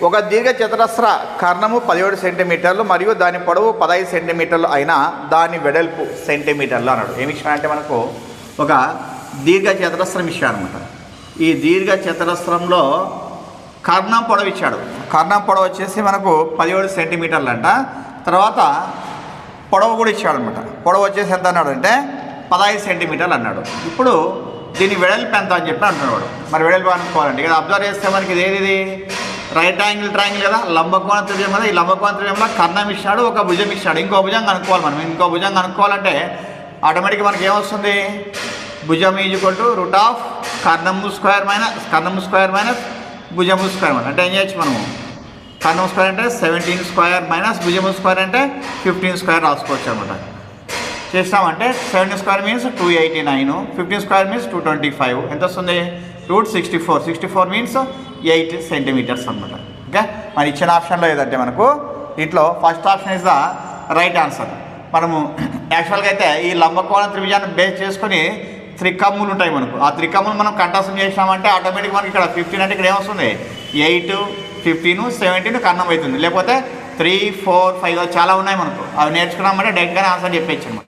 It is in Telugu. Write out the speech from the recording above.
ఒక దీర్ఘ చతురస్ర కర్ణము 17 సెంటీమీటర్లు మరియు దాని పొడవు 15 సెంటీమీటర్లు అయినా దాని వెడల్పు సెంటీమీటర్లు అన్నాడు. ఏమి ఇచ్చాడు అంటే మనకు ఒక దీర్ఘ చతురస్రం ఇచ్చాడు అనమాట. ఈ దీర్ఘ చతురస్రంలో కర్ణం పొడవు ఇచ్చాడు. కర్ణం పొడవు వచ్చేసి మనకు 17 సెంటీమీటర్లు అంట. తర్వాత పొడవు కూడా ఇచ్చాడు అనమాట. పొడవు వచ్చేసి ఎంత అన్నాడు అంటే 15 సెంటీమీటర్లు అన్నాడు. ఇప్పుడు దీని వెడల్పు ఎంత అని చెప్పి అంటున్నాడు. మరి వెడల్పు అనుకోవాలండి కదా. అబ్జర్వ్ చేస్తే మనకి ఇది రైట్ యాంగిల్ ట్రయాంగిల్ కదా, లంబకోణ త్రిభుజం కదా. ఈ లంబకోణ త్రిభుజంలో కర్ణం ఇచ్చాడు, ఒక భుజం ఇచ్చాడు, ఇంకో భుజం కనుక్కోవాలి మనం. ఇంకో భుజం కనుక్కోవాలంటే ఆటోమేటిక్గా మనకి ఏమొస్తుంది, భుజం = రూట్ ఆఫ్ కర్ణము స్క్వేర్ మైనస్ భుజము స్క్వేర్ అంటే ఏం చేయొచ్చు మనము, కర్ణం స్క్వేర్ అంటే 17 స్క్వేర్ మైనస్ భుజము స్క్వేర్ అంటే 15 స్క్వేర్ రాసుకోవచ్చు అనమాట. చేస్తామంటే 17 స్క్వేర్ మీన్స్ 289, 15 స్క్వేర్ మీన్స్ 225, ఎంత వస్తుంది √64 మీన్స్ 8 సెంటీమీటర్స్ అనమాట. ఓకే, మరి ఇచ్చిన ఆప్షన్లో ఏదంటే మనకు దీంట్లో first option is the right answer. మనము యాక్చువల్గా అయితే ఈ లంబకోణ త్రిభుజాన్ని బేస్ చేసుకొని త్రికమ్ములు ఉంటాయి మనకు. ఆ త్రికమ్ములు మనం కంఠస్థం చేసామంటే ఆటోమేటిక్ మనకి ఇక్కడ 15 అంటే ఇక్కడ ఏమొస్తుంది 8, 15, 17 కర్ణం అవుతుంది. లేకపోతే 3, 4, 5 చాలా ఉన్నాయి మనకు. అవి నేర్చుకున్నామంటే డైరెక్ట్గానే ఆన్సర్ చెప్పేయచ్చు అనమాట.